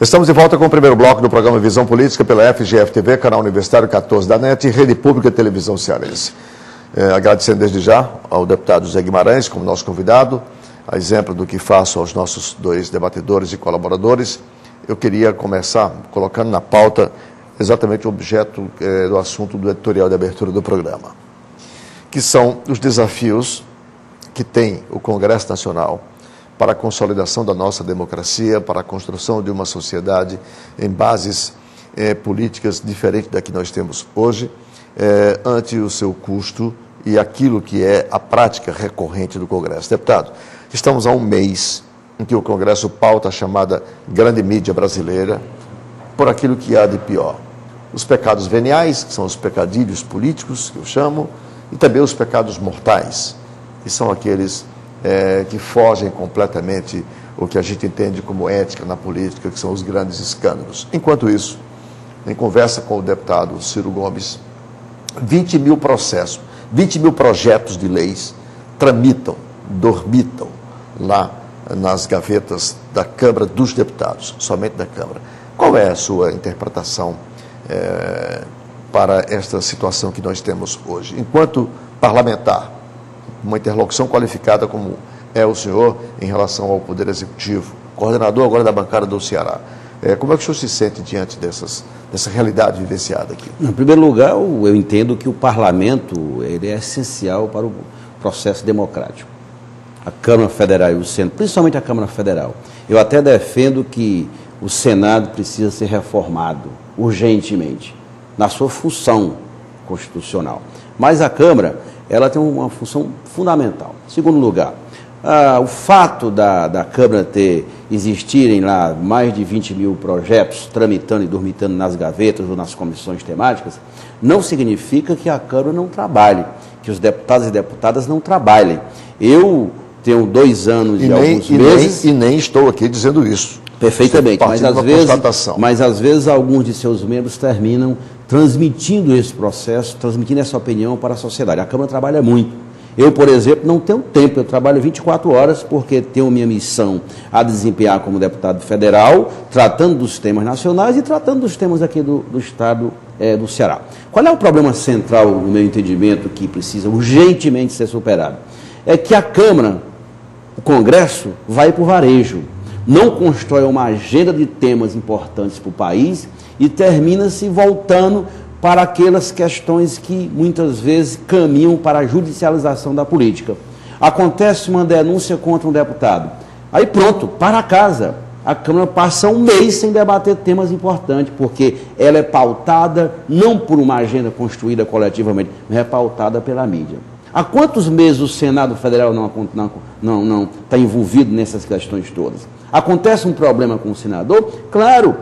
Estamos de volta com o primeiro bloco do programa Visão Política pela FGF-TV, canal Universitário 14 da NET e Rede Pública de Televisão Cearense. Agradecendo desde já ao deputado José Guimarães como nosso convidado, a exemplo do que faço aos nossos dois debatedores e colaboradores, eu queria começar colocando na pauta exatamente o objeto do assunto do editorial de abertura do programa, que são os desafios que tem o Congresso Nacional para a consolidação da nossa democracia, para a construção de uma sociedade em bases políticas diferentes da que nós temos hoje, ante o seu custo e aquilo que é a prática recorrente do Congresso. Deputado, estamos há um mês em que o Congresso pauta a chamada grande mídia brasileira por aquilo que há de pior. Os pecados veniais, que são os pecadilhos políticos, que eu chamo, e também os pecados mortais, que são aqueles que fogem completamente o que a gente entende como ética na política, que são os grandes escândalos. Enquanto isso, em conversa com o deputado Ciro Gomes, 20 mil processos, 20 mil projetos de leis dormitam lá nas gavetas da Câmara dos Deputados, somente da Câmara. Qual é a sua interpretação para esta situação que nós temos hoje? Enquanto parlamentar, uma interlocução qualificada como é o senhor em relação ao Poder Executivo, coordenador agora da bancada do Ceará, como é que o senhor se sente diante dessa realidade vivenciada aqui? Em primeiro lugar, eu entendo que o parlamento ele é essencial para o processo democrático. A Câmara Federal e o Senado, principalmente a Câmara Federal. Eu até defendo que o Senado precisa ser reformado urgentemente, na sua função constitucional. Mas a Câmara, ela tem uma função fundamental. Em segundo lugar, o fato da Câmara existirem lá mais de 20 mil projetos tramitando e dormitando nas gavetas ou nas comissões temáticas, não significa que a Câmara não trabalhe, que os deputados e deputadas não trabalhem. Eu tenho 2 anos e alguns meses... E nem estou aqui dizendo isso. Perfeitamente, mas às vezes alguns de seus membros terminam transmitindo esse processo, transmitindo essa opinião para a sociedade. A Câmara trabalha muito. Eu, por exemplo, não tenho tempo, eu trabalho 24 horas porque tenho minha missão a desempenhar como deputado federal, tratando dos temas nacionais e tratando dos temas aqui do estado do Ceará. Qual é o problema central, no meu entendimento, que precisa urgentemente ser superado? É que a Câmara, o Congresso, vai para o varejo, não constrói uma agenda de temas importantes para o país e termina se voltando para aquelas questões que muitas vezes caminham para a judicialização da política. Acontece uma denúncia contra um deputado, aí pronto, para casa. A Câmara passa um mês sem debater temas importantes, porque ela é pautada não por uma agenda construída coletivamente, mas é pautada pela mídia. Há quantos meses o Senado Federal não está envolvido nessas questões todas? Acontece um problema com o senador? Claro,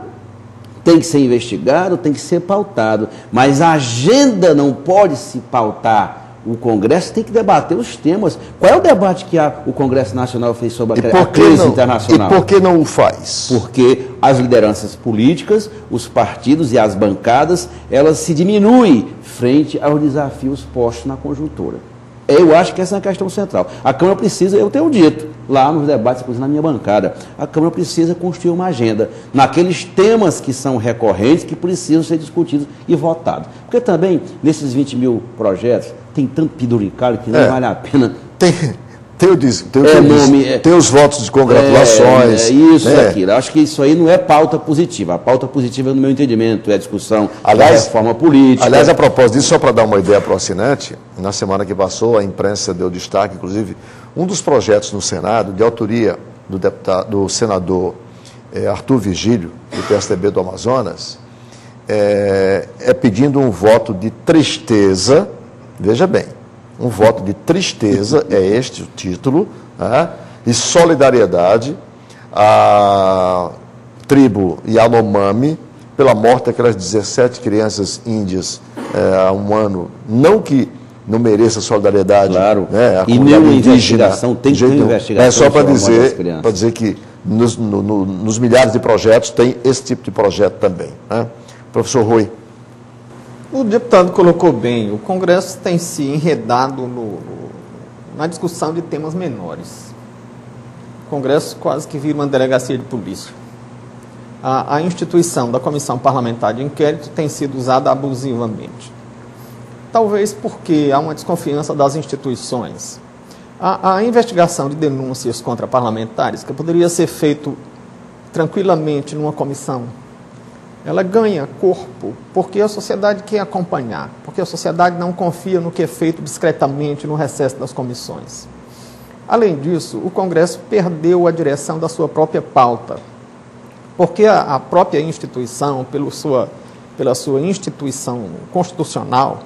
tem que ser investigado, tem que ser pautado, mas a agenda não pode se pautar. O Congresso tem que debater os temas. Qual é o debate que o Congresso Nacional fez sobre a crise internacional? E por que não o faz? Porque as lideranças políticas, os partidos e as bancadas, elas se diminuem frente aos desafios postos na conjuntura. Eu acho que essa é a questão central. A Câmara precisa, eu tenho dito, lá nos debates, inclusive na minha bancada, a Câmara precisa construir uma agenda naqueles temas que são recorrentes, que precisam ser discutidos e votados. Porque também, nesses 20 mil projetos, tem tanto penduricalho que não vale a pena... Tem os votos de congratulações. Aquilo. Acho que isso aí não é pauta positiva. A pauta positiva, no meu entendimento, é a discussão da reforma política. Aliás, a propósito disso, só para dar uma ideia para o assinante, na semana que passou, a imprensa deu destaque, inclusive, um dos projetos no Senado, de autoria do senador Arthur Vigílio, do PSDB do Amazonas, pedindo um voto de tristeza, veja bem, um voto de tristeza, é este o título, e solidariedade à tribo Yanomami pela morte daquelas 17 crianças índias há um ano. Não que não mereça solidariedade, claro, a e nenhuma investigação, tem que ter investigação. É só para dizer que nos milhares de projetos tem esse tipo de projeto também. Professor Rui. O deputado colocou bem, o Congresso tem se enredado na discussão de temas menores. O Congresso quase que vira uma delegacia de polícia. a instituição da Comissão Parlamentar de Inquérito tem sido usada abusivamente. Talvez porque há uma desconfiança das instituições. A investigação de denúncias contra parlamentares, que poderia ser feito tranquilamente numa comissão, ela ganha corpo porque a sociedade quer acompanhar, porque a sociedade não confia no que é feito discretamente no recesso das comissões. Além disso, o Congresso perdeu a direção da sua própria pauta, porque a própria instituição, pela sua instituição constitucional,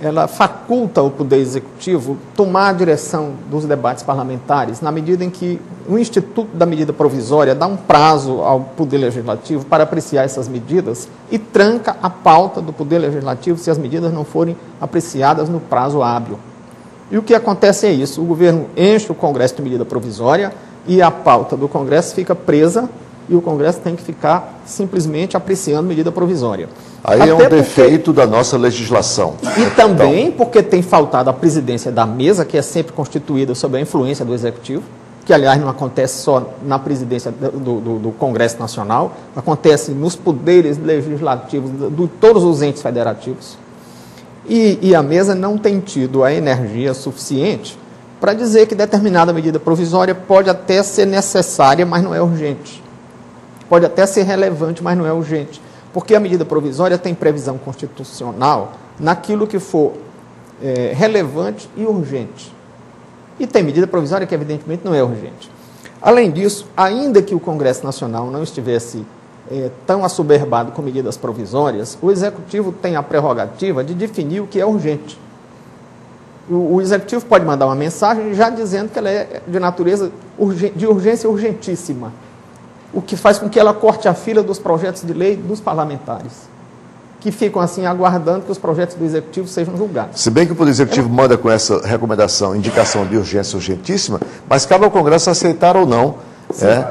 ela faculta o Poder Executivo tomar a direção dos debates parlamentares, na medida em que o Instituto da Medida Provisória dá um prazo ao Poder Legislativo para apreciar essas medidas e tranca a pauta do Poder Legislativo se as medidas não forem apreciadas no prazo hábil. E o que acontece é isso, o governo enche o Congresso de medida provisória e a pauta do Congresso fica presa e o Congresso tem que ficar simplesmente apreciando medida provisória. Aí é um defeito da nossa legislação. E também porque tem faltado a presidência da mesa, que é sempre constituída sob a influência do Executivo, que, aliás, não acontece só na presidência do Congresso Nacional, acontece nos poderes legislativos de todos os entes federativos. E a mesa não tem tido a energia suficiente para dizer que determinada medida provisória pode até ser necessária, mas não é urgente. Pode até ser relevante, mas não é urgente. Porque a medida provisória tem previsão constitucional naquilo que for relevante e urgente. E tem medida provisória que, evidentemente, não é urgente. Além disso, ainda que o Congresso Nacional não estivesse tão assoberbado com medidas provisórias, o Executivo tem a prerrogativa de definir o que é urgente. O Executivo pode mandar uma mensagem já dizendo que ela é de natureza de urgência urgentíssima, o que faz com que ela corte a fila dos projetos de lei dos parlamentares, que ficam assim aguardando que os projetos do Executivo sejam julgados. Se bem que o Poder Executivo manda com essa recomendação, indicação de urgência urgentíssima, mas cabe ao Congresso aceitar ou não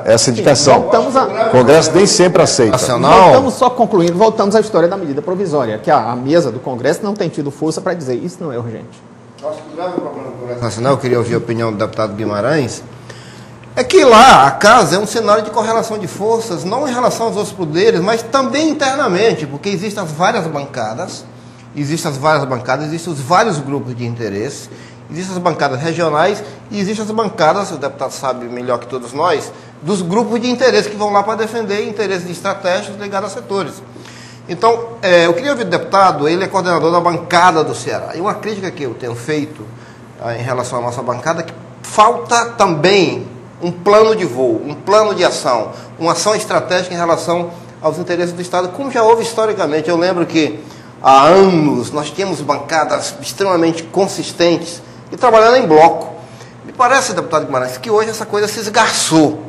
essa indicação. O Congresso nem sempre aceita. Voltamos só concluindo, voltamos à história da medida provisória, que a mesa do Congresso não tem tido força para dizer isso não é urgente. Eu acho que o grave problema do Congresso Nacional, eu queria ouvir a opinião do deputado Guimarães, é que lá a casa é um cenário de correlação de forças, não em relação aos outros poderes, mas também internamente, porque existem as várias bancadas, existem os vários grupos de interesse, existem as bancadas regionais e existem as bancadas, o deputado sabe melhor que todos nós, dos grupos de interesse que vão lá para defender interesses estratégicos ligados a setores. Então, eu queria ouvir o deputado, ele é coordenador da bancada do Ceará, e uma crítica que eu tenho feito em relação à nossa bancada, que falta também um plano de voo, um plano de ação, uma ação estratégica em relação aos interesses do Estado, como já houve historicamente. Eu lembro que há anos nós tínhamos bancadas extremamente consistentes e trabalhando em bloco. Me parece, deputado Guimarães, que hoje essa coisa se esgarçou.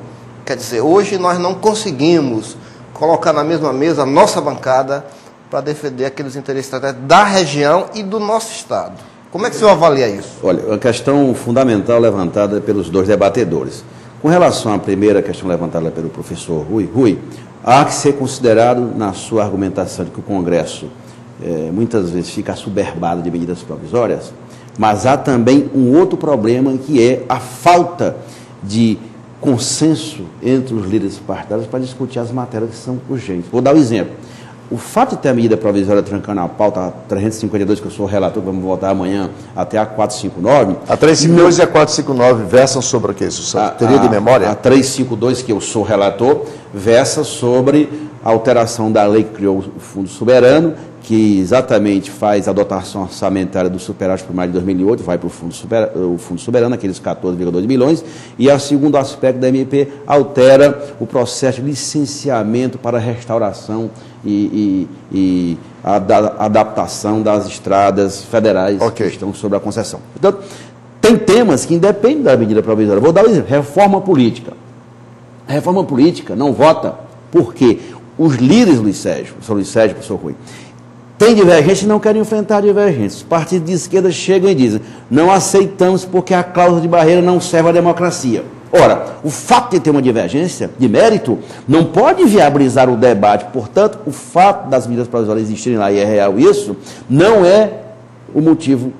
Quer dizer, hoje nós não conseguimos colocar na mesma mesa a nossa bancada para defender aqueles interesses estratégicos da região e do nosso Estado. Como é que o senhor avalia isso? Olha, uma questão fundamental levantada pelos dois debatedores. Com relação à primeira questão levantada pelo professor Rui, há que ser considerado na sua argumentação de que o Congresso muitas vezes fica assoberbado de medidas provisórias, mas há também um outro problema, que é a falta de consenso entre os líderes partidários para discutir as matérias que são urgentes. Vou dar um exemplo. O fato de ter a medida provisória trancando a pauta 352, que eu sou o relator, vamos votar amanhã, até a 459... A 352 e a 459 versam sobre o que isso? Teria de memória? A 352, que eu sou relator, versa sobre a alteração da lei que criou o Fundo Soberano, que exatamente faz a dotação orçamentária do superávit primário de 2008, vai para o Fundo Soberano, aqueles 14,2 bilhões, e o segundo aspecto da MP altera o processo de licenciamento para restauração e a adaptação das estradas federais que estão sobre a concessão. Portanto, tem temas que independem da medida provisória. Vou dar um exemplo: reforma política. A reforma política não vota porque os líderes, professor Luiz Sérgio, professor Rui, tem divergência e não querem enfrentar divergências. Os partidos de esquerda chegam e dizem: não aceitamos porque a cláusula de barreira não serve à democracia. Ora, o fato de ter uma divergência de mérito não pode viabilizar o debate. Portanto, o fato das medidas provisórias existirem lá, e é real isso, não é o motivo